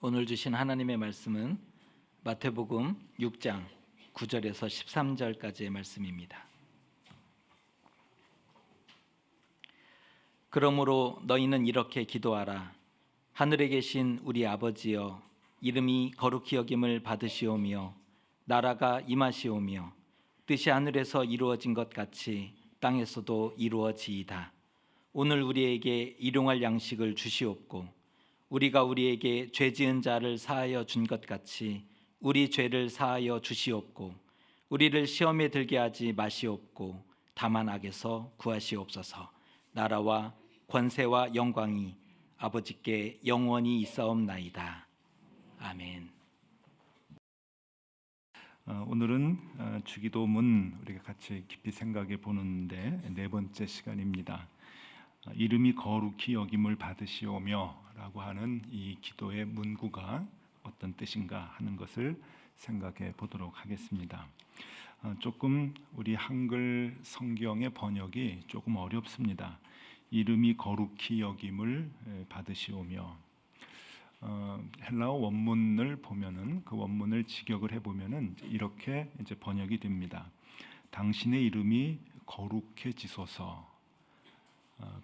오늘 주신 하나님의 말씀은 마태복음 6장 9절에서 13절까지의 말씀입니다. 그러므로 너희는 이렇게 기도하라. 하늘에 계신 우리 아버지여, 이름이 거룩히 여김을 받으시오며 나라가 임하시오며 뜻이 하늘에서 이루어진 것 같이 땅에서도 이루어지이다. 오늘 우리에게 일용할 양식을 주시옵고 우리가 우리에게 죄 지은 자를 사하여 준 것 같이 우리 죄를 사하여 주시옵고 우리를 시험에 들게 하지 마시옵고 다만 악에서 구하시옵소서. 나라와 권세와 영광이 아버지께 영원히 있사옵나이다. 아멘. 오늘은 주기도문 우리가 같이 깊이 생각해 보는데 네 번째 시간입니다. 이름이 거룩히 여김을 받으시오며 라고 하는 이 기도의 문구가 어떤 뜻인가 하는 것을 생각해 보도록 하겠습니다. 조금 우리 한글 성경의 번역이 조금 어렵습니다. 이름이 거룩히 여김을 받으시오며, 헬라어 원문을 보면은 그 원문을 직역을 해보면은 이렇게 이제 번역이 됩니다. 당신의 이름이 거룩해지소서.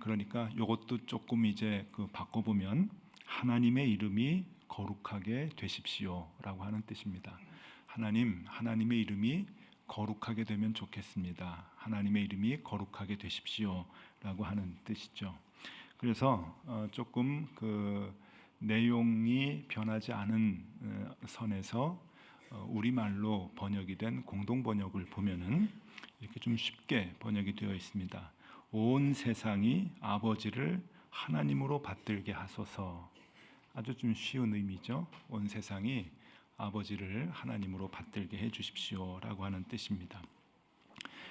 그러니까 이것도 조금 이제 바꿔보면 하나님의 이름이 거룩하게 되십시오라고 하는 뜻입니다. 하나님의 이름이 거룩하게 되면 좋겠습니다. 하나님의 이름이 거룩하게 되십시오라고 하는 뜻이죠. 그래서 조금 그 내용이 변하지 않은 선에서 우리말로 번역이 된 공동 번역을 보면은 이렇게 좀 쉽게 번역이 되어 있습니다. 온 세상이 아버지를 하나님으로 받들게 하소서. 아주 좀 쉬운 의미죠. 온 세상이 아버지를 하나님으로 받들게 해 주십시오라고 하는 뜻입니다.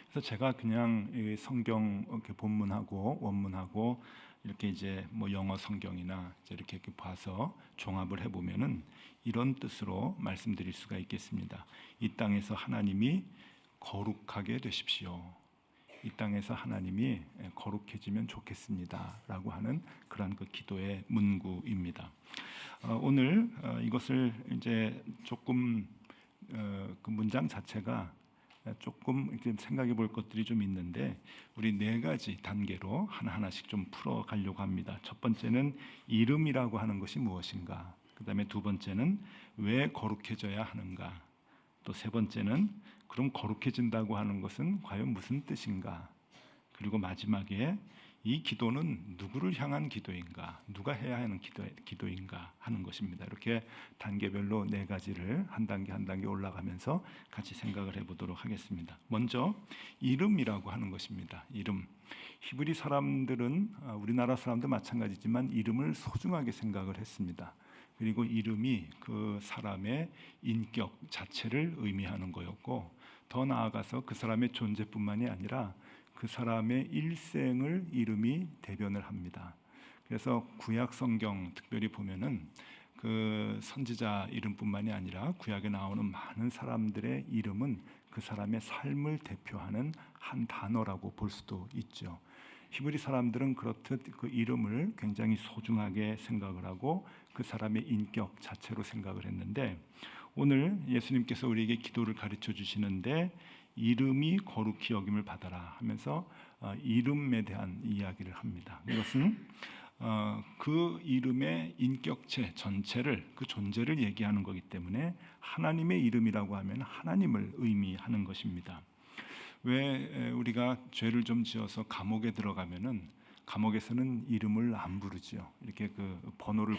그래서 제가 그냥 성경 이렇게 본문하고 원문하고 이렇게 이제 뭐 영어 성경이나 이렇게 봐서 종합을 해보면은 이런 뜻으로 말씀드릴 수가 있겠습니다. 이 땅에서 하나님이 거룩하게 되십시오. 이 땅에서 하나님이 거룩해지면 좋겠습니다라고 하는 그러한 그 기도의 문구입니다. 오늘 이것을 이제 조금 그 문장 자체가 조금 이렇게 생각해 볼 것들이 좀 있는데 우리 네 가지 단계로 하나하나씩 좀 풀어 가려고 합니다. 첫 번째는 이름이라고 하는 것이 무엇인가? 그다음에 두 번째는 왜 거룩해져야 하는가? 또 세 번째는 그럼 거룩해진다고 하는 것은 과연 무슨 뜻인가? 그리고 마지막에 이 기도는 누구를 향한 기도인가? 누가 해야 하는 기도인가 하는 것입니다. 이렇게 단계별로 네 가지를 한 단계 한 단계 올라가면서 같이 생각을 해보도록 하겠습니다. 먼저 이름이라고 하는 것입니다. 이름. 히브리 사람들은 우리나라 사람도 마찬가지지만 이름을 소중하게 생각을 했습니다. 그리고 이름이 그 사람의 인격 자체를 의미하는 거였고 더 나아가서 그 사람의 존재뿐만이 아니라 그 사람의 일생을 이름이 대변을 합니다. 그래서 구약 성경 특별히 보면은 그 선지자 이름뿐만이 아니라 구약에 나오는 많은 사람들의 이름은 그 사람의 삶을 대표하는 한 단어라고 볼 수도 있죠. 히브리 사람들은 그렇듯 그 이름을 굉장히 소중하게 생각을 하고 그 사람의 인격 자체로 생각을 했는데 오늘 예수님께서 우리에게 기도를 가르쳐 주시는데 이름이 거룩히 여김을 받아라 하면서 이름에 대한 이야기를 합니다. 이것은 그 이름의 인격체 전체를 그 존재를 얘기하는 거기 때문에 하나님의 이름이라고 하면 하나님을 의미하는 것입니다. 왜 우리가 죄를 좀 지어서 감옥에 들어가면은 감옥에서는 이름을 안 부르지요. 이렇게 그 번호를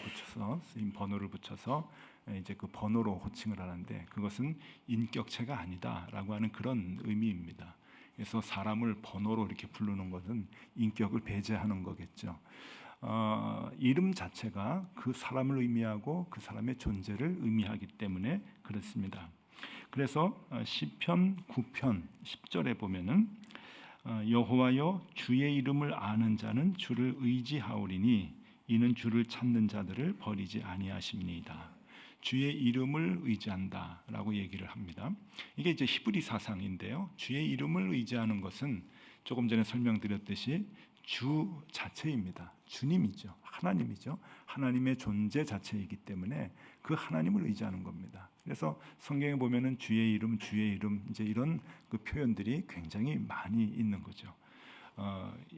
붙여서 이제 그 번호로 호칭을 하는데 그것은 인격체가 아니다라고 하는 그런 의미입니다. 그래서 사람을 번호로 이렇게 부르는 것은 인격을 배제하는 거겠죠. 이름 자체가 그 사람을 의미하고 그 사람의 존재를 의미하기 때문에 그렇습니다. 그래서 시편 9편 10절에 보면은 여호와여 주의 이름을 아는 자는 주를 의지하오리니 이는 주를 찾는 자들을 버리지 아니하십니다. 주의 이름을 의지한다라고 얘기를 합니다. 이게 이제 히브리 사상인데요. 주의 이름을 의지하는 것은 조금 전에 설명드렸듯이 주 자체입니다. 주님이죠. 하나님이죠. 하나님의 존재 자체이기 때문에 그 하나님을 의지하는 겁니다. 그래서 성경에 보면은 주의 이름 이제 이런 그 표현들이 굉장히 많이 있는 거죠.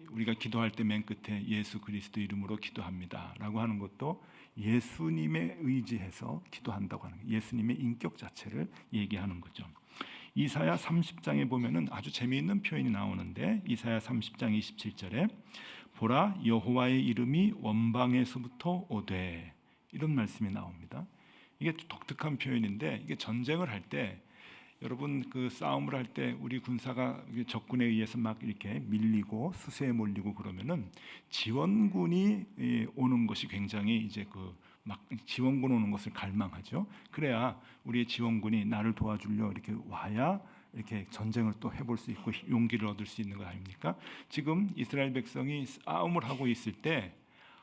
우리가 기도할 때 맨 끝에 예수 그리스도 이름으로 기도합니다라고 하는 것도 예수님에 의지해서 기도한다고 하는 거예요. 예수님의 인격 자체를 얘기하는 거죠. 이사야 30장에 보면은 아주 재미있는 표현이 나오는데 이사야 30장 27절에 보라 여호와의 이름이 원방에서부터 오되 이런 말씀이 나옵니다. 이게 독특한 표현인데 이게 전쟁을 할 때 여러분 그 싸움을 할 때 우리 군사가 적군에 의해서 막 이렇게 밀리고 수세에 몰리고 그러면은 지원군이 오는 것이 굉장히 이제 그 막 지원군 오는 것을 갈망하죠. 그래야 우리의 지원군이 나를 도와주려 이렇게 와야 이렇게 전쟁을 또 해볼 수 있고 용기를 얻을 수 있는 거 아닙니까? 지금 이스라엘 백성이 싸움을 하고 있을 때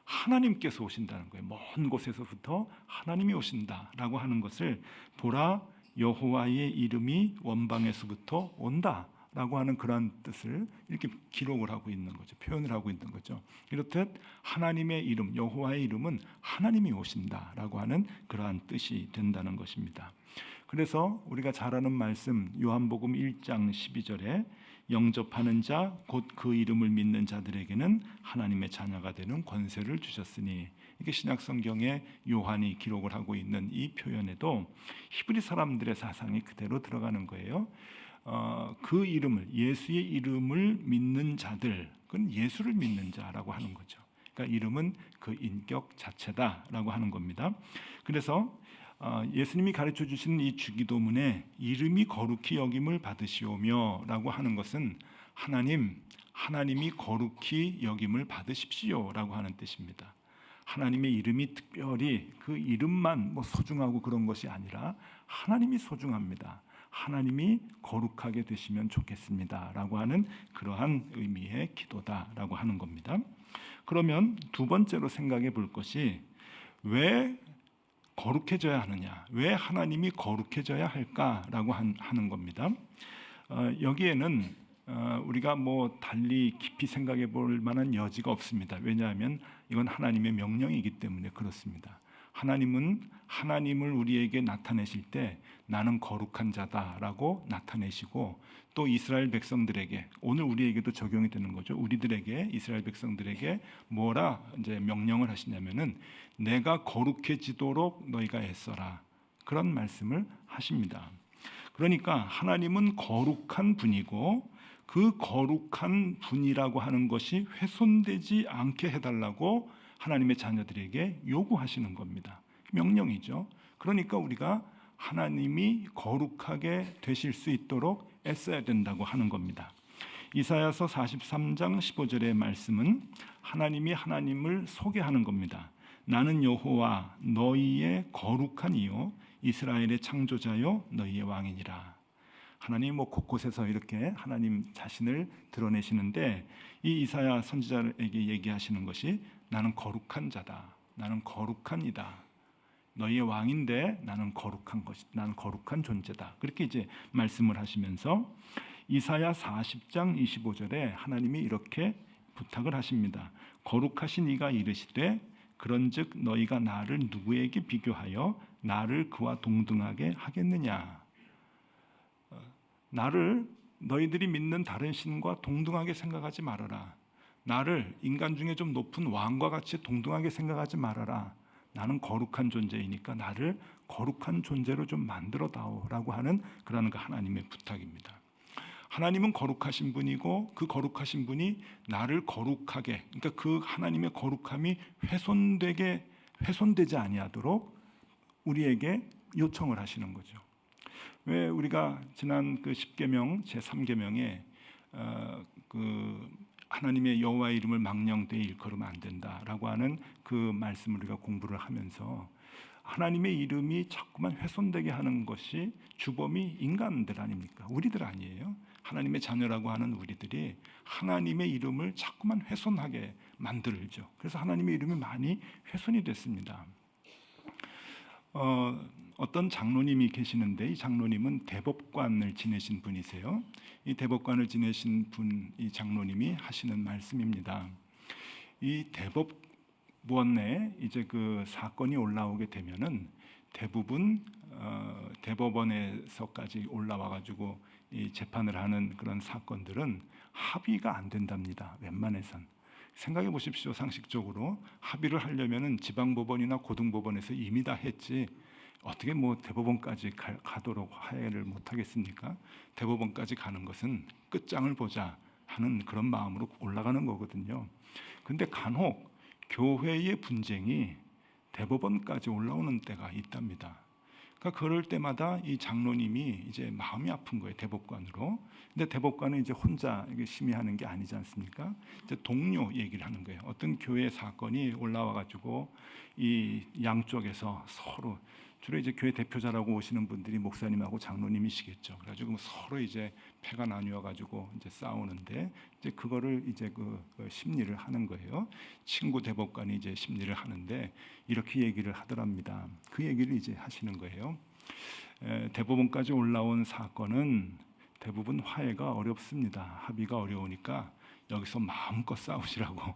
하나님께서 오신다는 거예요. 먼 곳에서부터 하나님이 오신다라고 하는 것을 보라 여호와의 이름이 원방에서부터 온다라고 하는 그러한 뜻을 이렇게 기록을 하고 있는 거죠. 표현을 하고 있는 거죠. 이렇듯 하나님의 이름 여호와의 이름은 하나님이 오신다라고 하는 그러한 뜻이 된다는 것입니다. 그래서 우리가 잘 아는 말씀 요한복음 1장 12절에 영접하는 자 곧 그 이름을 믿는 자들에게는 하나님의 자녀가 되는 권세를 주셨으니 이게 신약 성경에 요한이 기록을 하고 있는 이 표현에도 히브리 사람들의 사상이 그대로 들어가는 거예요. 그 이름을 예수의 이름을 믿는 자들 그건 예수를 믿는 자라고 하는 거죠. 그러니까 이름은 그 인격 자체다라고 하는 겁니다. 그래서 예수님이 가르쳐 주시는 이 주기도문에 이름이 거룩히 여김을 받으시오며라고 하는 것은 하나님이 거룩히 여김을 받으십시오라고 하는 뜻입니다. 하나님의 이름이 특별히 그 이름만 소중하고 그런 것이 아니라 하나님이 소중합니다. 하나님이 거룩하게 되시면 좋겠습니다라고 하는 그러한 의미의 기도다라고 하는 겁니다. 그러면 두 번째로 생각해 볼 것이 왜 거룩해져야 하느냐? 왜 하나님이 거룩해져야 할까라고 하는 겁니다. 여기에는 우리가 달리 깊이 생각해 볼 만한 여지가 없습니다. 왜냐하면 이건 하나님의 명령이기 때문에 그렇습니다. 하나님은 하나님을 우리에게 나타내실 때 나는 거룩한 자다라고 나타내시고 또 이스라엘 백성들에게 오늘 우리에게도 적용이 되는 거죠. 우리들에게 이스라엘 백성들에게 뭐라 이제 명령을 하시냐면은 내가 거룩해지도록 너희가 애써라 그런 말씀을 하십니다. 그러니까 하나님은 거룩한 분이고 그 거룩한 분이라고 하는 것이 훼손되지 않게 해달라고 하나님의 자녀들에게 요구하시는 겁니다. 명령이죠. 그러니까 우리가 하나님이 거룩하게 되실 수 있도록 애써야 된다고 하는 겁니다. 이사야서 43장 15절의 말씀은 하나님이 하나님을 소개하는 겁니다. 나는 여호와 너희의 거룩한 이요 이스라엘의 창조자요 너희의 왕이니라. 하나님 곳곳에서 이렇게 하나님 자신을 드러내시는데 이 이사야 선지자에게 얘기하시는 것이 나는 거룩한 자다. 나는 거룩한 이다. 너희의 왕인데 나는 거룩한 것이 나는 거룩한 존재다. 그렇게 이제 말씀을 하시면서 이사야 40장 25절에 하나님이 이렇게 부탁을 하십니다. 거룩하신 이가 이르시되 그런즉 너희가 나를 누구에게 비교하여 나를 그와 동등하게 하겠느냐. 나를 너희들이 믿는 다른 신과 동등하게 생각하지 말아라. 나를 인간 중에 좀 높은 왕과 같이 동등하게 생각하지 말아라. 나는 거룩한 존재이니까 나를 거룩한 존재로 좀 만들어다오라고 하는 그러한 하나님의 부탁입니다. 하나님은 거룩하신 분이고 그 거룩하신 분이 나를 거룩하게 그러니까 그 하나님의 거룩함이 훼손되지 아니하도록 우리에게 요청을 하시는 거죠. 왜 우리가 지난 그 10계명 제3계명에 그 하나님의 여호와의 이름을 망령되이 일컬으면 안 된다라고 하는 그 말씀을 우리가 공부를 하면서 하나님의 이름이 자꾸만 훼손되게 하는 것이 주범이 인간들 아닙니까? 우리들 아니에요. 하나님의 자녀라고 하는 우리들이 하나님의 이름을 자꾸만 훼손하게 만들죠. 그래서 하나님의 이름이 많이 훼손이 됐습니다. 어떤 장로님이 계시는데 이 장로님은 대법관을 지내신 분이세요. 이 대법관을 지내신 분, 이 장로님이 하시는 말씀입니다. 이 대법원에 이제 그 사건이 올라오게 되면은 대부분 대법원에서까지 올라와 가지고 이 재판을 하는 그런 사건들은 합의가 안 된답니다. 웬만해선. 생각해 보십시오. 상식적으로 합의를 하려면은 지방법원이나 고등법원에서 이미 다 했지 어떻게 뭐 대법원까지 가도록 하해를 못 하겠습니까? 대법원까지 가는 것은 끝장을 보자 하는 그런 마음으로 올라가는 거거든요. 근데 간혹 교회의 분쟁이 대법원까지 올라오는 때가 있답니다. 그러니까 그럴 때마다 이 장로님이 이제 마음이 아픈 거예요, 대법관으로. 근데 대법관은 이제 혼자 심의하는 게 아니지 않습니까? 이제 동료 얘기를 하는 거예요. 어떤 교회 사건이 올라와 가지고 이 양쪽에서 서로, 주로 이제 교회 대표자라고 오시는 분들이 목사님하고 장로님이시겠죠. 그래가지고 서로 이제 패가 나뉘어 가지고 이제 싸우는데 이제 그거를 이제 그 심리를 하는 거예요. 친구 대법관이 이제 심리를 하는데 이렇게 얘기를 하더랍니다. 그 얘기를 이제 하시는 거예요. 대법원까지 올라온 사건은 대부분 화해가 어렵습니다. 합의가 어려우니까 여기서 마음껏 싸우시라고.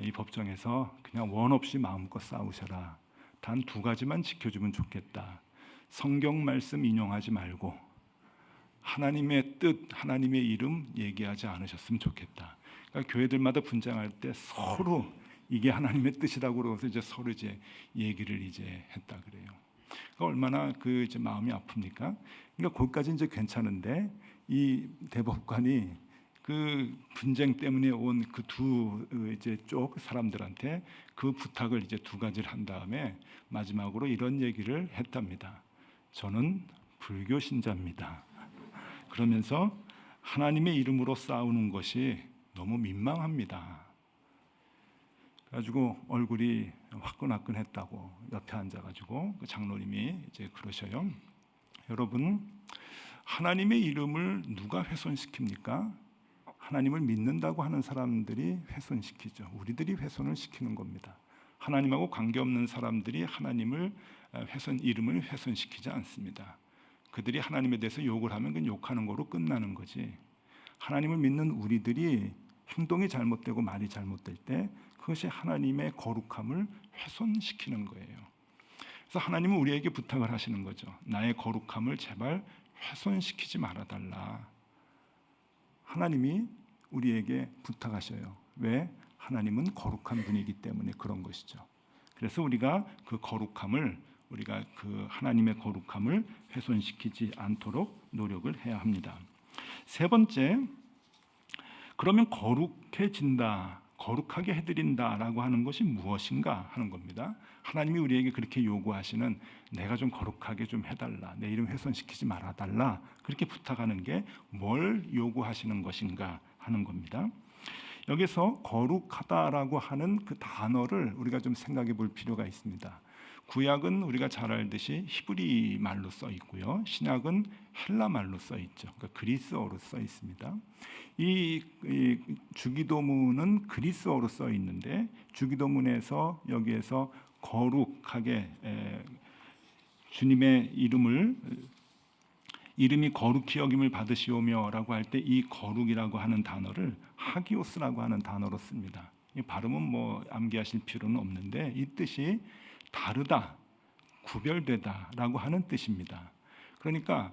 이 법정에서 그냥 원 없이 마음껏 싸우셔라. 단 2가지만 지켜주면 좋겠다. 성경 말씀 인용하지 말고 하나님의 뜻, 하나님의 이름 얘기하지 않으셨으면 좋겠다. 그러니까 교회들마다 분쟁할 때 서로 이게 하나님의 뜻이라고 그러고서 이제 서로 이제 얘기를 이제 했다 그래요. 그러니까 얼마나 그 이제 마음이 아픕니까? 그러니까 거기까지 이제 괜찮은데 이 대법관이 그 분쟁 때문에 온 그 두 이제 쪽 사람들한테 그 부탁을 이제 2가지를 한 다음에 마지막으로 이런 얘기를 했답니다. 저는 불교 신자입니다. 그러면서 하나님의 이름으로 싸우는 것이 너무 민망합니다. 그래가지고 얼굴이 화끈화끈했다고 옆에 앉아가지고 그 장로님이 이제 그러셔요. 여러분, 하나님의 이름을 누가 훼손시킵니까? 하나님을 믿는다고 하는 사람들이 훼손시키죠. 우리들이 훼손을 시키는 겁니다. 하나님하고 관계없는 사람들이 하나님을 이름을 훼손시키지 않습니다. 그들이 하나님에 대해서 욕을 하면 그건 욕하는 거로 끝나는 거지. 하나님을 믿는 우리들이 행동이 잘못되고 말이 잘못될 때 그것이 하나님의 거룩함을 훼손시키는 거예요. 그래서 하나님은 우리에게 부탁을 하시는 거죠. 나의 거룩함을 제발 훼손시키지 말아달라. 하나님이 우리에게 부탁하셔요. 왜? 하나님은 거룩한 분이기 때문에 그런 것이죠. 그래서 우리가 그 거룩함을, 우리가 그 하나님의 거룩함을 훼손시키지 않도록 노력을 해야 합니다. 3번째, 그러면 거룩해진다, 거룩하게 해드린다라고 하는 것이 무엇인가 하는 겁니다. 하나님이 우리에게 그렇게 요구하시는 내가 좀 거룩하게 좀 해달라, 내 이름 훼손시키지 말아달라, 그렇게 부탁하는 게 뭘 요구하시는 것인가 하는 겁니다. 여기서 거룩하다라고 하는 그 단어를 우리가 좀 생각해 볼 필요가 있습니다. 구약은 우리가 잘 알듯이 히브리 말로 써 있고요. 신약은 헬라 말로 써 있죠. 그러니까 그리스어로 써 있습니다. 이 주기도문은 그리스어로 써 있는데 주기도문에서 여기에서 거룩하게 주님의 이름이 거룩히 여김을 받으시오며라고 할 때 이 거룩이라고 하는 단어를 하기오스라고 하는 단어로 씁니다. 이 발음은 뭐 암기하실 필요는 없는데 이 뜻이 다르다, 구별되다라고 하는 뜻입니다. 그러니까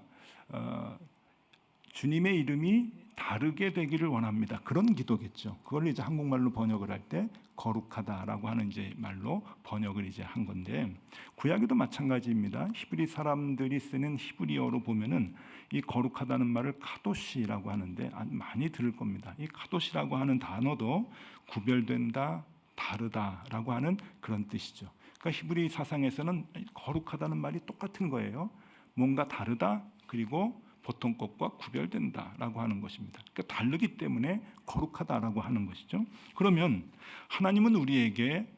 주님의 이름이 다르게 되기를 원합니다. 그런 기도겠죠. 그걸 이제 한국말로 번역을 할 때 거룩하다라고 하는 이제 말로 번역을 이제 한 건데 구약에도 마찬가지입니다. 히브리 사람들이 쓰는 히브리어로 보면은 이 거룩하다는 말을 카도시라고 하는데 많이 들을 겁니다. 이 카도시라고 하는 단어도 구별된다, 다르다라고 하는 그런 뜻이죠. 그러니까 히브리 사상에서는 거룩하다는 말이 똑같은 거예요. 뭔가 다르다, 그리고 보통 것과 구별된다라고 하는 것입니다. 그러니까 다르기 때문에 거룩하다라고 하는 것이죠. 그러면 하나님은 우리에게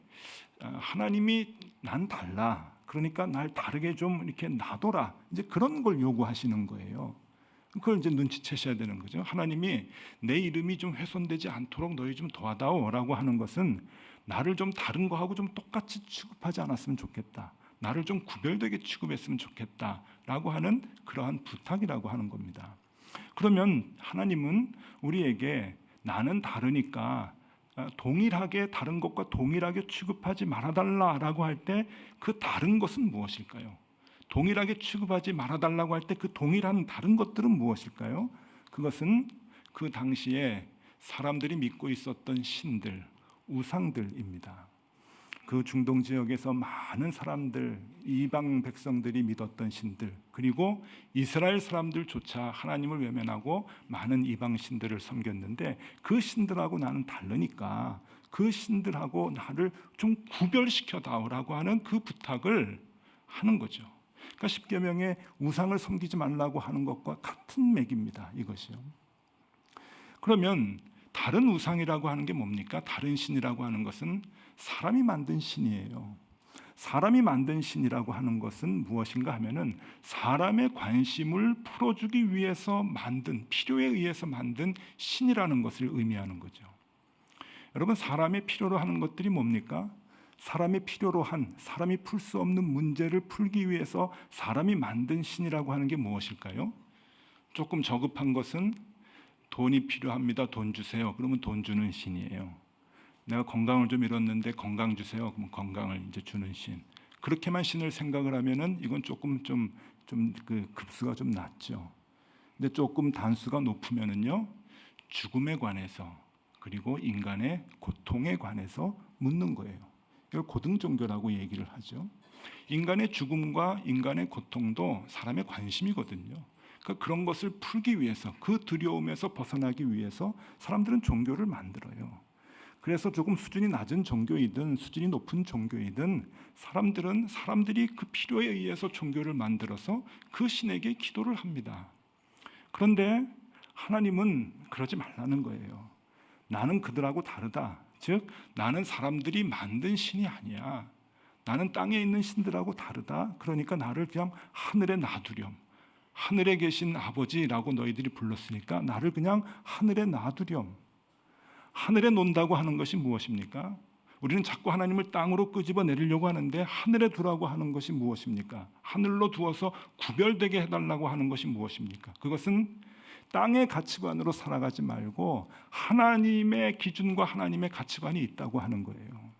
하나님이 난 달라, 그러니까 날 다르게 좀 이렇게 놔둬라, 이제 그런 걸 요구하시는 거예요. 그걸 이제 눈치채셔야 되는 거죠. 하나님이 내 이름이 좀 훼손되지 않도록 너희 좀 도와다오라고 하는 것은 나를 좀 다른 거하고 좀 똑같이 취급하지 않았으면 좋겠다, 나를 좀 구별되게 취급했으면 좋겠다라고 하는 그러한 부탁이라고 하는 겁니다. 그러면 하나님은 우리에게 나는 다르니까 동일하게 다른 것과 동일하게 취급하지 말아달라라고 할 때 그 다른 것은 무엇일까요? 동일하게 취급하지 말아달라고 할 때 그 동일한 다른 것들은 무엇일까요? 그것은 그 당시에 사람들이 믿고 있었던 신들, 우상들입니다. 그 중동 지역에서 많은 사람들, 이방 백성들이 믿었던 신들, 그리고 이스라엘 사람들조차 하나님을 외면하고 많은 이방 신들을 섬겼는데 그 신들하고 나는 다르니까 그 신들하고 나를 좀 구별시켜 다오라고 하는 그 부탁을 하는 거죠. 그러니까 십계명에 우상을 섬기지 말라고 하는 것과 같은 맥입니다. 이것이요. 그러면 다른 우상이라고 하는 게 뭡니까? 다른 신이라고 하는 것은 사람이 만든 신이에요. 사람이 만든 신이라고 하는 것은 무엇인가 하면은 사람의 관심을 풀어주기 위해서 만든, 필요에 의해서 만든 신이라는 것을 의미하는 거죠. 여러분, 사람의 필요로 하는 것들이 뭡니까? 사람의 필요로 한, 사람이 풀 수 없는 문제를 풀기 위해서 사람이 만든 신이라고 하는 게 무엇일까요? 조금 저급한 것은 돈이 필요합니다. 돈 주세요. 그러면 돈 주는 신이에요. 내가 건강을 좀 잃었는데 건강 주세요. 그러면 건강을 이제 주는 신. 그렇게만 신을 생각을 하면은 이건 조금 그 급수가 좀 낮죠. 근데 조금 단수가 높으면은요, 죽음에 관해서 그리고 인간의 고통에 관해서 묻는 거예요. 이걸 고등 종교라고 얘기를 하죠. 인간의 죽음과 인간의 고통도 사람의 관심이거든요. 그러니까 그런 것을 풀기 위해서, 그 두려움에서 벗어나기 위해서 사람들은 종교를 만들어요. 그래서 조금 수준이 낮은 종교이든 수준이 높은 종교이든 사람들은 사람들이 그 필요에 의해서 종교를 만들어서 그 신에게 기도를 합니다. 그런데 하나님은 그러지 말라는 거예요. 나는 그들하고 다르다. 즉 나는 사람들이 만든 신이 아니야. 나는 땅에 있는 신들하고 다르다. 그러니까 나를 그냥 하늘에 놔두렴. 하늘에 계신 아버지라고 너희들이 불렀으니까 나를 그냥 하늘에 놔두렴. 하늘에 논다고 하는 것이 무엇입니까? 우리는 자꾸 하나님을 땅으로 끄집어 내리려고 하는데 하늘에 두라고 하는 것이 무엇입니까? 하늘로 두어서 구별되게 해달라고 하는 것이 무엇입니까? 그것은 땅의 가치관으로 살아가지 말고 하나님의 기준과 하나님의 가치관이 있다고 하는 거예요.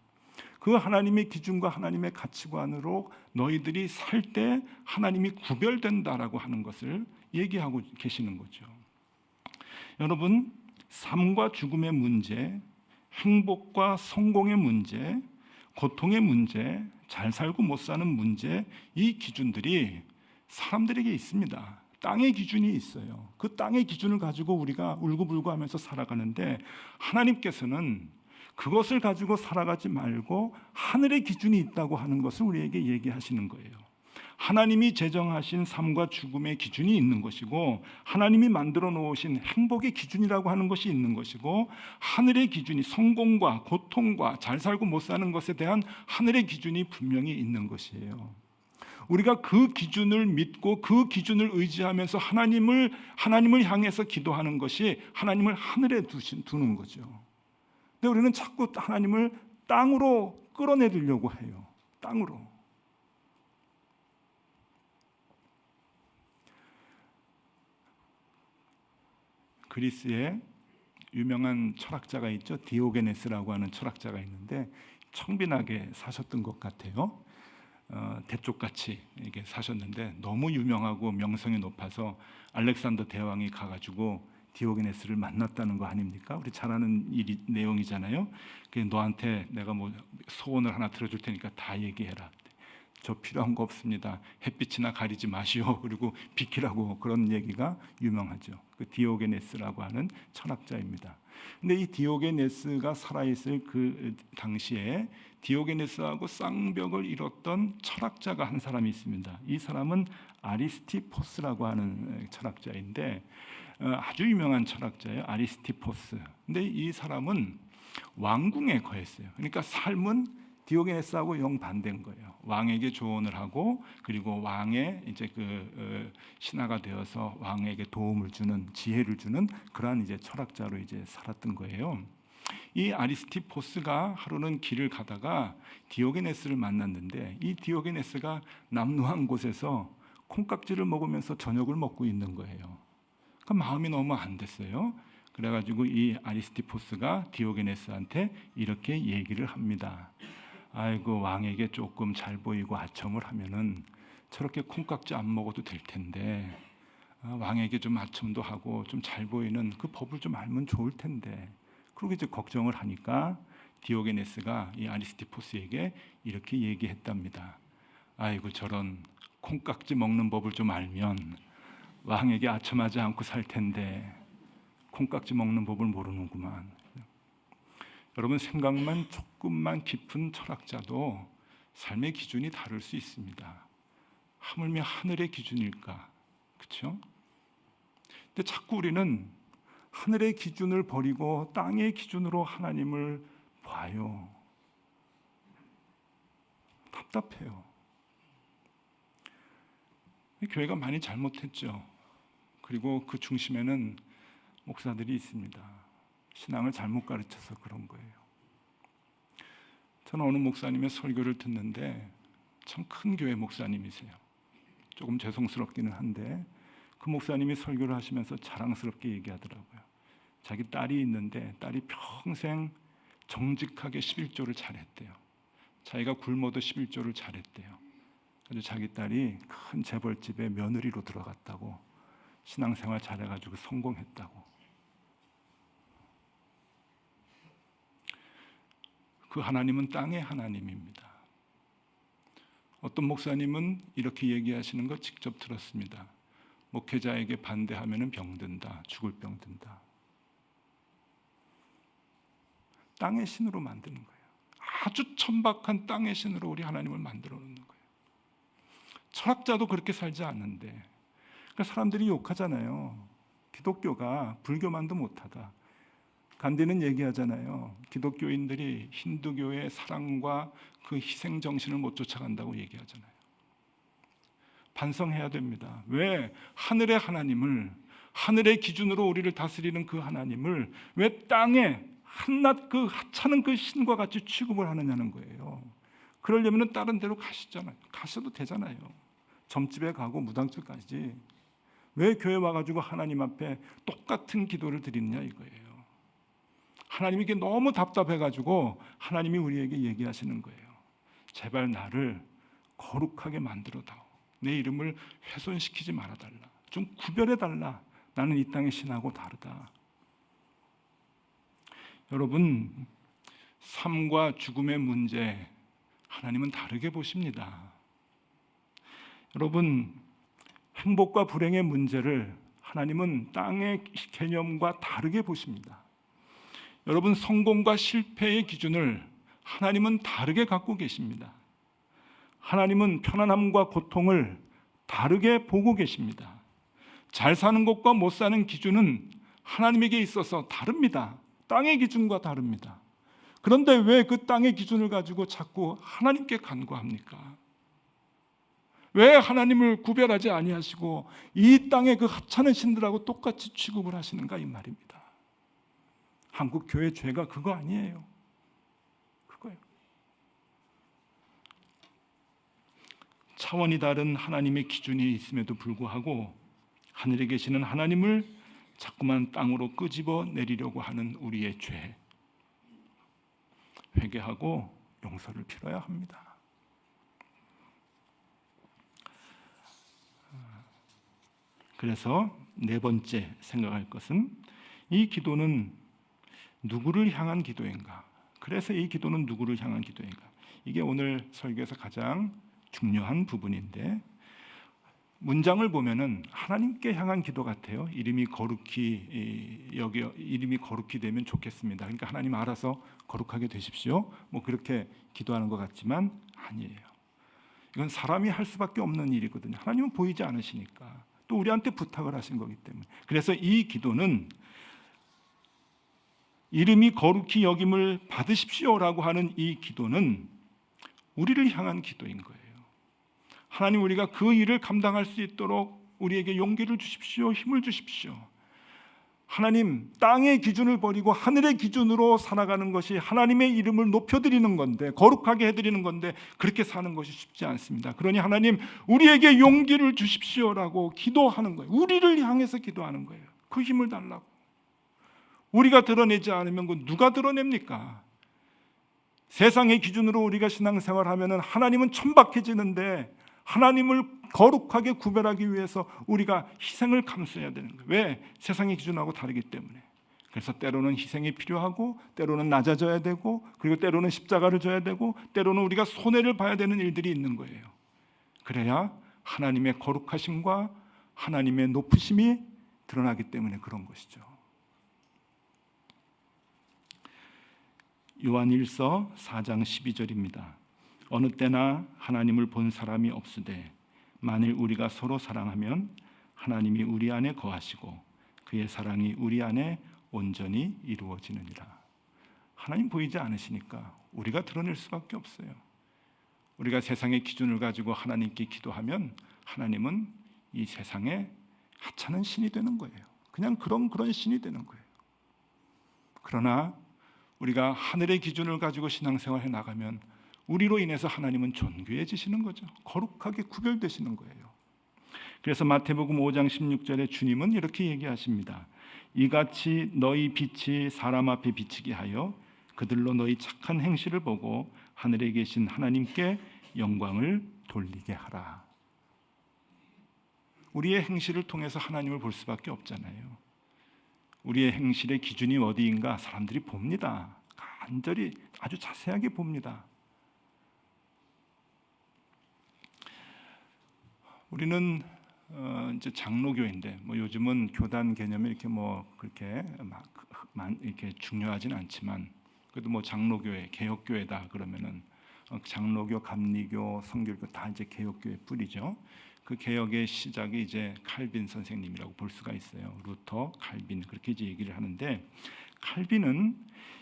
그 하나님의 기준과 하나님의 가치관으로 너희들이 살 때 하나님이 구별된다라고 하는 것을 얘기하고 계시는 거죠. 여러분, 삶과 죽음의 문제, 행복과 성공의 문제, 고통의 문제, 잘 살고 못 사는 문제, 이 기준들이 사람들에게 있습니다. 땅의 기준이 있어요. 그 땅의 기준을 가지고 우리가 울고불고 하면서 살아가는데 하나님께서는 그것을 가지고 살아가지 말고 하늘의 기준이 있다고 하는 것을 우리에게 얘기하시는 거예요. 하나님이 제정하신 삶과 죽음의 기준이 있는 것이고 하나님이 만들어 놓으신 행복의 기준이라고 하는 것이 있는 것이고 하늘의 기준이 성공과 고통과 잘 살고 못 사는 것에 대한 하늘의 기준이 분명히 있는 것이에요. 우리가 그 기준을 믿고 그 기준을 의지하면서 하나님을 향해서 기도하는 것이 하나님을 하늘에 두는 거죠. 근데 우리는 자꾸 하나님을 땅으로 끌어내리려고 해요. 땅으로. 그리스에 유명한 철학자가 있죠. 디오게네스라고 하는 철학자가 있는데 청빈하게 사셨던 것 같아요. 대쪽같이 이렇게 사셨는데 너무 유명하고 명성이 높아서 알렉산더 대왕이 가가지고 디오게네스를 만났다는 거 아닙니까? 우리 잘 아는 내용이잖아요. 너한테 내가 뭐 소원을 하나 들어줄 테니까 다 얘기해라. 저 필요한 거 없습니다. 햇빛이나 가리지 마시오. 그리고 비키라고 그런 얘기가 유명하죠. 그 디오게네스라고 하는 철학자입니다. 근데 이 디오게네스가 살아있을 그 당시에 디오게네스하고 쌍벽을 이뤘던 철학자가 한 사람이 있습니다. 이 사람은 아리스티포스라고 하는 철학자인데 아주 유명한 철학자예요. 아리스티포스. 근데 이 사람은 왕궁에 거했어요. 그러니까 삶은 디오게네스하고 영 반대인 거예요. 왕에게 조언을 하고 그리고 왕의 이제 그 신하가 되어서 왕에게 도움을 주는 지혜를 주는 그러한 이제 철학자로 이제 살았던 거예요. 이 아리스티포스가 하루는 길을 가다가 디오게네스를 만났는데 이 디오게네스가 남루한 곳에서 콩깍지를 먹으면서 저녁을 먹고 있는 거예요. 그 마음이 너무 안 됐어요. 그래가지고 이 아리스티포스가 디오게네스한테 이렇게 얘기를 합니다. 아이고, 왕에게 조금 잘 보이고 아첨을 하면은 저렇게 콩깍지 안 먹어도 될 텐데, 왕에게 좀 아첨도 하고 좀 잘 보이는 그 법을 좀 알면 좋을 텐데. 그리고 이제 걱정을 하니까 디오게네스가 이 아리스티포스에게 이렇게 얘기했답니다. 아이고, 저런 콩깍지 먹는 법을 좀 알면 왕에게 아첨하지 않고 살 텐데 콩깍지 먹는 법을 모르는구만. 여러분, 생각만 조금만 깊은 철학자도 삶의 기준이 다를 수 있습니다. 하물며 하늘의 기준일까? 그렇죠? 근데 자꾸 우리는 하늘의 기준을 버리고 땅의 기준으로 하나님을 봐요. 답답해요. 교회가 많이 잘못했죠. 그리고 그 중심에는 목사들이 있습니다. 신앙을 잘못 가르쳐서 그런 거예요. 저는 어느 목사님의 설교를 듣는데 참 큰 교회 목사님이세요. 조금 죄송스럽기는 한데 그 목사님이 설교를 하시면서 자랑스럽게 얘기하더라고요. 자기 딸이 있는데 딸이 평생 정직하게 11조를 잘했대요. 자기가 굶어도 11조를 잘했대요. 그래서 자기 딸이 큰 재벌집에 며느리로 들어갔다고, 신앙생활 잘해가지고 성공했다고. 그 하나님은 땅의 하나님입니다. 어떤 목사님은 이렇게 얘기하시는 거 직접 들었습니다. 목회자에게 반대하면 병든다, 죽을 병 든다. 땅의 신으로 만드는 거예요. 아주 천박한 땅의 신으로 우리 하나님을 만들어 놓는 거예요. 철학자도 그렇게 살지 않는데, 그러니까 사람들이 욕하잖아요. 기독교가 불교만도 못하다. 간디는 얘기하잖아요. 기독교인들이 힌두교의 사랑과 그 희생 정신을 못 쫓아간다고 얘기하잖아요. 반성해야 됩니다. 왜 하늘의 하나님을, 하늘의 기준으로 우리를 다스리는 그 하나님을 왜 땅에 한낱 그 하찮은 그 신과 같이 취급을 하느냐는 거예요. 그러려면 다른 데로 가시잖아요. 가셔도 되잖아요. 점집에 가고 무당집 가지. 왜 교회 와가지고 하나님 앞에 똑같은 기도를 드리느냐 이거예요. 하나님이 이게 너무 답답해가지고 하나님이 우리에게 얘기하시는 거예요. 제발 나를 거룩하게 만들어다오. 내 이름을 훼손시키지 말아달라. 좀 구별해달라. 나는 이 땅의 신하고 다르다. 여러분, 삶과 죽음의 문제 하나님은 다르게 보십니다. 여러분, 행복과 불행의 문제를 하나님은 땅의 개념과 다르게 보십니다. 여러분, 성공과 실패의 기준을 하나님은 다르게 갖고 계십니다. 하나님은 편안함과 고통을 다르게 보고 계십니다. 잘 사는 것과 못 사는 기준은 하나님에게 있어서 다릅니다. 땅의 기준과 다릅니다. 그런데 왜 그 땅의 기준을 가지고 자꾸 하나님께 간구합니까? 왜 하나님을 구별하지 아니하시고 이 땅의 그 하찮은 신들하고 똑같이 취급을 하시는가 이 말입니다. 한국 교회 죄가 그거 아니에요. 그거예요. 차원이 다른 하나님의 기준이 있음에도 불구하고 하늘에 계시는 하나님을 자꾸만 땅으로 끄집어 내리려고 하는 우리의 죄, 회개하고 용서를 빌어야 합니다. 그래서 네 번째 생각할 것은 이 기도는 누구를 향한 기도인가? 그래서 이 기도는 누구를 향한 기도인가? 이게 오늘 설교에서 가장 중요한 부분인데, 문장을 보면은 하나님께 향한 기도 같아요. 이름이 거룩히 되면 좋겠습니다. 그러니까 하나님 알아서 거룩하게 되십시오. 뭐 그렇게 기도하는 것 같지만 아니에요. 이건 사람이 할 수밖에 없는 일이거든요. 하나님은 보이지 않으시니까. 또 우리한테 부탁을 하신 거기 때문에. 그래서 이 기도는 이름이 거룩히 여김을 받으십시오라고 하는 이 기도는 우리를 향한 기도인 거예요. 하나님, 우리가 그 일을 감당할 수 있도록 우리에게 용기를 주십시오. 힘을 주십시오. 하나님, 땅의 기준을 버리고 하늘의 기준으로 살아가는 것이 하나님의 이름을 높여드리는 건데, 거룩하게 해드리는 건데 그렇게 사는 것이 쉽지 않습니다. 그러니 하나님, 우리에게 용기를 주십시오라고 기도하는 거예요. 우리를 향해서 기도하는 거예요. 그 힘을 달라고. 우리가 드러내지 않으면 그 누가 드러냅니까? 세상의 기준으로 우리가 신앙생활하면은 하나님은 천박해지는데 하나님을 거룩하게 구별하기 위해서 우리가 희생을 감수해야 되는 거예요. 왜? 세상의 기준하고 다르기 때문에. 그래서 때로는 희생이 필요하고 때로는 낮아져야 되고 그리고 때로는 십자가를 져야 되고 때로는 우리가 손해를 봐야 되는 일들이 있는 거예요. 그래야 하나님의 거룩하심과 하나님의 높으심이 드러나기 때문에 그런 것이죠. 요한일서 4장 12절입니다. 어느 때나 하나님을 본 사람이 없으되 만일 우리가 서로 사랑하면 하나님이 우리 안에 거하시고 그의 사랑이 우리 안에 온전히 이루어지느니라. 하나님 보이지 않으시니까 우리가 드러낼 수밖에 없어요. 우리가 세상의 기준을 가지고 하나님께 기도하면 하나님은 이 세상에 하찮은 신이 되는 거예요. 그냥 그런 신이 되는 거예요. 그러나 우리가 하늘의 기준을 가지고 신앙생활해 나가면 우리로 인해서 하나님은 존귀해지시는 거죠. 거룩하게 구별되시는 거예요. 그래서 마태복음 5장 16절에 주님은 이렇게 얘기하십니다. 이같이 너희 빛이 사람 앞에 비치게 하여 그들로 너희 착한 행실을 보고 하늘에 계신 하나님께 영광을 돌리게 하라. 우리의 행실을 통해서 하나님을 볼 수밖에 없잖아요. 우리의 행실의 기준이 어디인가 사람들이 봅니다. 간절히 아주 자세하게 봅니다. 우리는 이제 장로교인데 요즘은 교단 개념이 이렇게 그렇게 이렇게 중요하진 않지만 그래도 장로교회 개혁교회다 그러면은 장로교, 감리교, 성결교 다 이제 개혁교회 뿌리죠. 그 개혁의 시작이 이제 칼빈 선생님이라고 볼 수가 있어요. 루터, 칼빈 그렇게 이제 얘기를 하는데 칼빈은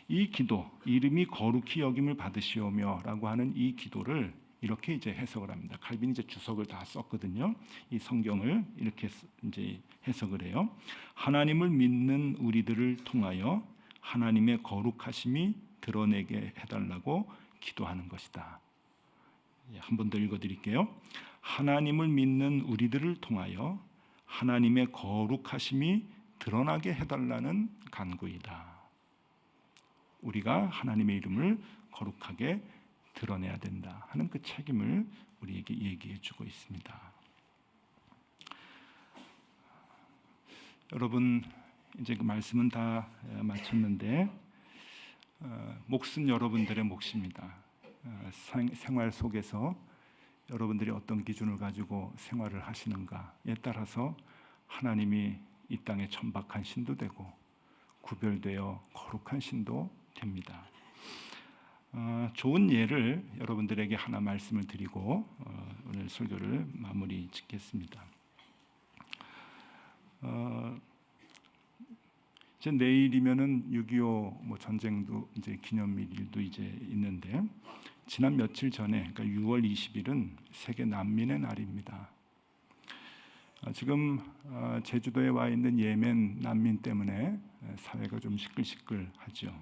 이 기도 이름이 거룩히 여김을 받으시오며라고 하는 이 기도를 이렇게 이제 해석을 합니다. 칼빈이 이제 주석을 다 썼거든요. 이 성경을 이렇게 이제 해석을 해요. 하나님을 믿는 우리들을 통하여 하나님의 거룩하심이 드러내게 해달라고 기도하는 것이다. 한 번 더 읽어드릴게요. 하나님을 믿는 우리들을 통하여 하나님의 거룩하심이 드러나게 해달라는 간구이다. 우리가 하나님의 이름을 거룩하게 드러내야 된다 하는 그 책임을 우리에게 얘기해주고 있습니다. 여러분 이제 그 말씀은 다 마쳤는데 몫은 여러분들의 몫입니다. 생활 속에서 여러분들이 어떤 기준을 가지고 생활을 하시는가에 따라서 하나님이 이 땅에 천박한 신도 되고 구별되어 거룩한 신도 됩니다. 좋은 예를 여러분들에게 하나 말씀을 드리고 오늘 설교를 마무리 짓겠습니다. 이제 내일이면은 6.25 전쟁도 이제 기념일도 이제 있는데 지난 며칠 전에 그러니까 6월 20일은 세계 난민의 날입니다. 지금 제주도에 와 있는 예멘 난민 때문에 사회가 좀 시끌시끌하죠.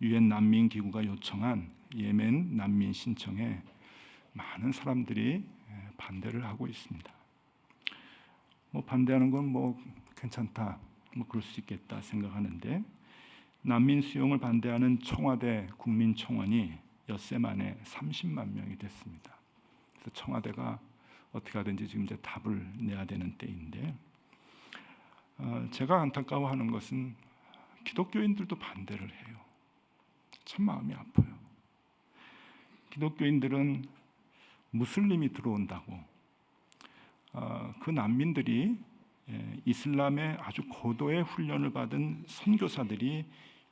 유엔 난민 기구가 요청한 예멘 난민 신청에 많은 사람들이 반대를 하고 있습니다. 반대하는 건 괜찮다, 그럴 수 있겠다 생각하는데 난민 수용을 반대하는 청와대 국민청원이 엿새 만에 30만 명이 됐습니다. 그래서 청와대가 어떻게 하든지 지금 이제 답을 내야 되는 때인데 제가 안타까워하는 것은 기독교인들도 반대를 해요. 참 마음이 아파요. 기독교인들은 무슬림이 들어온다고 그 난민들이 이슬람의 아주 고도의 훈련을 받은 선교사들이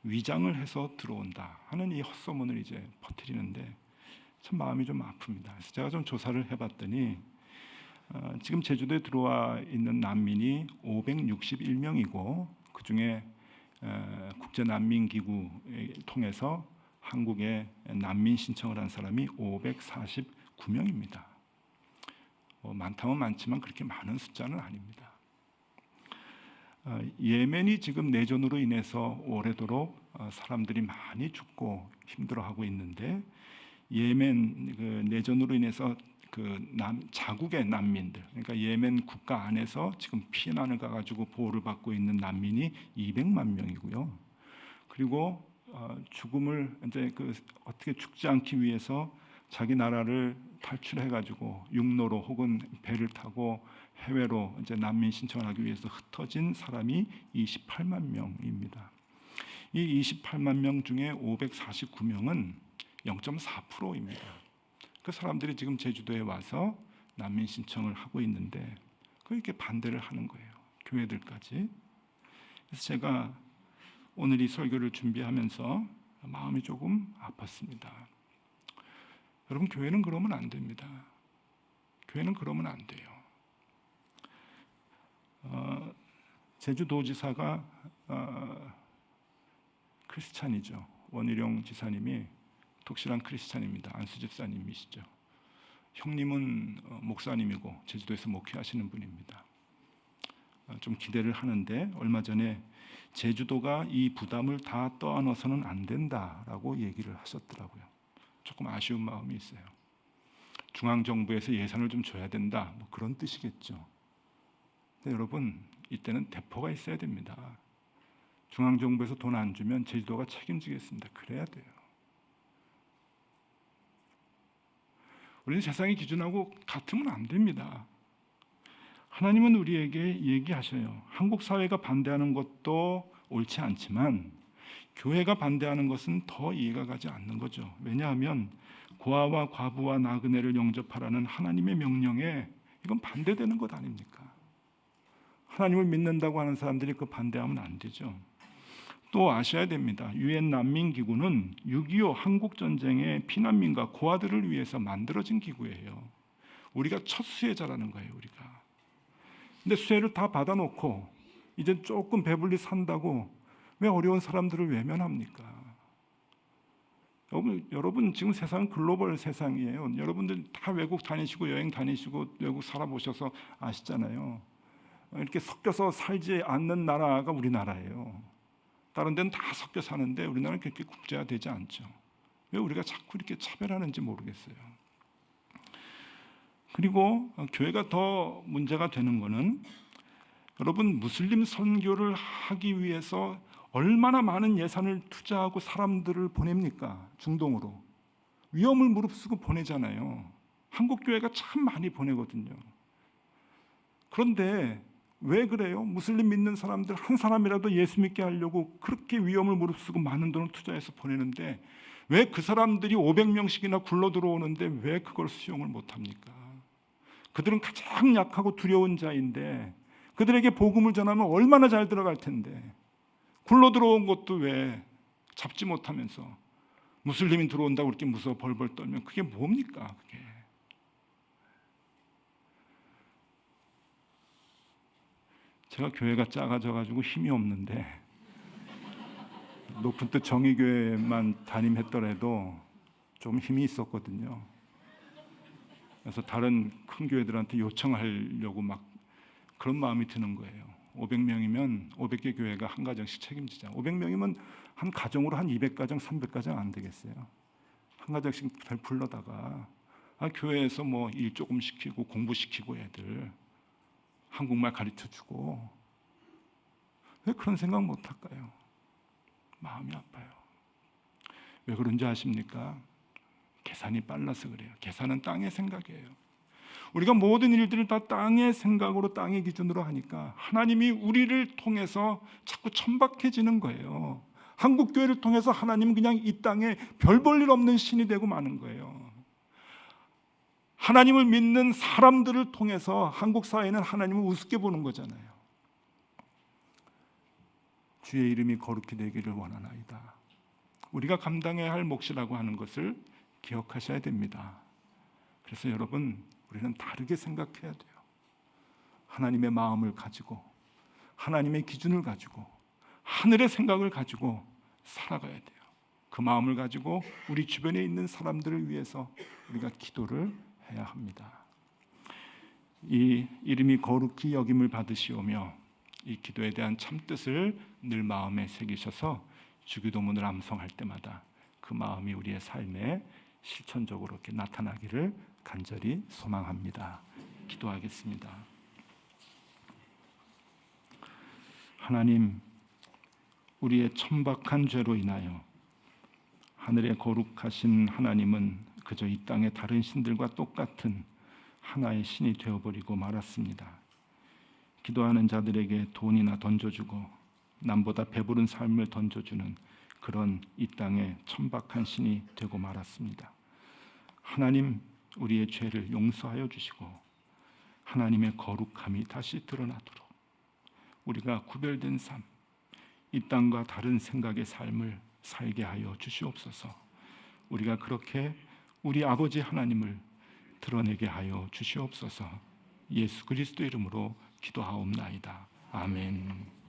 위장을 해서 들어온다 하는 이 헛소문을 이제 퍼뜨리는데 참 마음이 좀 아픕니다. 그래서 제가 좀 조사를 해봤더니 지금 제주도에 들어와 있는 난민이 561명이고 그 중에 국제난민기구를 통해서 한국에 난민 신청을 한 사람이 549명입니다. 많다면 많지만 그렇게 많은 숫자는 아닙니다. 예멘이 지금 내전으로 인해서 오래도록 사람들이 많이 죽고 힘들어하고 있는데 예멘 그 내전으로 인해서 자국의 난민들, 그러니까 예멘 국가 안에서 지금 피난을 가가지고 보호를 받고 있는 난민이 200만 명이고요. 그리고 죽음을 이제 어떻게 죽지 않기 위해서 자기 나라를 탈출해가지고 육로로 혹은 배를 타고 해외로 이제 난민 신청을 하기 위해서 흩어진 사람이 28만 명입니다. 이 28만 명 중에 549명은 0.4%입니다. 그 사람들이 지금 제주도에 와서 난민 신청을 하고 있는데 그렇게 반대를 하는 거예요. 교회들까지. 그래서 제가 오늘 이 설교를 준비하면서 마음이 조금 아팠습니다. 여러분, 교회는 그러면 안 됩니다. 교회는 그러면 안 돼요. 제주도지사가 크리스찬이죠. 원희룡 지사님이 독실한 크리스찬입니다. 안수 집사님이시죠. 형님은 목사님이고 제주도에서 목회하시는 분입니다. 좀 기대를 하는데 얼마 전에 제주도가 이 부담을 다 떠안아서는 안 된다라고 얘기를 하셨더라고요. 조금 아쉬운 마음이 있어요. 중앙정부에서 예산을 좀 줘야 된다, 뭐 그런 뜻이겠죠. 근데 여러분, 이때는 대포가 있어야 됩니다. 중앙정부에서 돈 안 주면 제주도가 책임지겠습니다. 그래야 돼요. 우리는 세상의 기준하고 같으면 안 됩니다. 하나님은 우리에게 얘기하셔요. 한국 사회가 반대하는 것도 옳지 않지만 교회가 반대하는 것은 더 이해가 가지 않는 거죠. 왜냐하면 고아와 과부와 나그네를 영접하라는 하나님의 명령에 이건 반대되는 것 아닙니까? 하나님을 믿는다고 하는 사람들이 그 반대하면 안 되죠. 또 아셔야 됩니다. 유엔 난민기구는 6.25 한국전쟁의 피난민과 고아들을 위해서 만들어진 기구예요. 우리가 첫 수혜자라는 거예요. 우리가. 근데 수혜를 다 받아놓고 이제 조금 배불리 산다고 왜 어려운 사람들을 외면합니까? 여러분 지금 세상은 글로벌 세상이에요. 여러분들 다 외국 다니시고 여행 다니시고 외국 살아보셔서 아시잖아요. 이렇게 섞여서 살지 않는 나라가 우리나라예요. 다른 데는 다 섞여 사는데 우리나라는 그렇게 국제화되지 않죠. 왜 우리가 자꾸 이렇게 차별하는지 모르겠어요. 그리고 교회가 더 문제가 되는 거는 여러분 무슬림 선교를 하기 위해서 얼마나 많은 예산을 투자하고 사람들을 보냅니까? 중동으로. 위험을 무릅쓰고 보내잖아요. 한국 교회가 참 많이 보내거든요. 그런데 왜 그래요? 무슬림 믿는 사람들 한 사람이라도 예수 믿게 하려고 그렇게 위험을 무릅쓰고 많은 돈을 투자해서 보내는데 왜 그 사람들이 500명씩이나 굴러 들어오는데 왜 그걸 수용을 못합니까? 그들은 가장 약하고 두려운 자인데 그들에게 복음을 전하면 얼마나 잘 들어갈 텐데 굴러 들어온 것도 왜 잡지 못하면서 무슬림이 들어온다고 그렇게 무서워 벌벌 떨면 그게 뭡니까? 그게. 제가 교회가 작아져가지고 힘이 없는데 높은 뜻 정의교회만 담임했더라도 좀 힘이 있었거든요. 그래서 다른 큰 교회들한테 요청하려고 막 그런 마음이 드는 거예요. 500명이면 500개 교회가 한 가정씩 책임지자. 500명이면 한 가정으로 한 200가정, 300가정 안 되겠어요? 한 가정씩 잘 불러다가 교회에서 뭐 일 조금 시키고 공부시키고 애들 한국말 가르쳐주고 왜 그런 생각 못 할까요? 마음이 아파요. 왜 그런지 아십니까? 계산이 빨라서 그래요. 계산은 땅의 생각이에요. 우리가 모든 일들을 다 땅의 생각으로 땅의 기준으로 하니까 하나님이 우리를 통해서 자꾸 천박해지는 거예요. 한국교회를 통해서 하나님은 그냥 이 땅에 별 볼 일 없는 신이 되고 마는 거예요. 하나님을 믿는 사람들을 통해서 한국 사회는 하나님을 우습게 보는 거잖아요. 주의 이름이 거룩히 되기를 원하나이다. 우리가 감당해야 할 몫이라고 하는 것을 기억하셔야 됩니다. 그래서 여러분, 우리는 다르게 생각해야 돼요. 하나님의 마음을 가지고 하나님의 기준을 가지고 하늘의 생각을 가지고 살아가야 돼요. 그 마음을 가지고 우리 주변에 있는 사람들을 위해서 우리가 기도를 해야 합니다. 이 이름이 거룩히 여김을 받으시오며 이 기도에 대한 참뜻을 늘 마음에 새기셔서 주기도문을 암송할 때마다 그 마음이 우리의 삶에 실천적으로 이렇게 나타나기를 간절히 소망합니다. 기도하겠습니다. 하나님, 우리의 천박한 죄로 인하여 하늘의 거룩하신 하나님은 그저 이 땅의 다른 신들과 똑같은 하나의 신이 되어버리고 말았습니다. 기도하는 자들에게 돈이나 던져주고 남보다 배부른 삶을 던져주는 그런 이 땅의 천박한 신이 되고 말았습니다. 하나님, 우리의 죄를 용서하여 주시고 하나님의 거룩함이 다시 드러나도록 우리가 구별된 삶, 이 땅과 다른 생각의 삶을 살게 하여 주시옵소서. 우리가 그렇게 우리 아버지 하나님을 드러내게 하여 주시옵소서. 예수 그리스도 이름으로 기도하옵나이다. 아멘.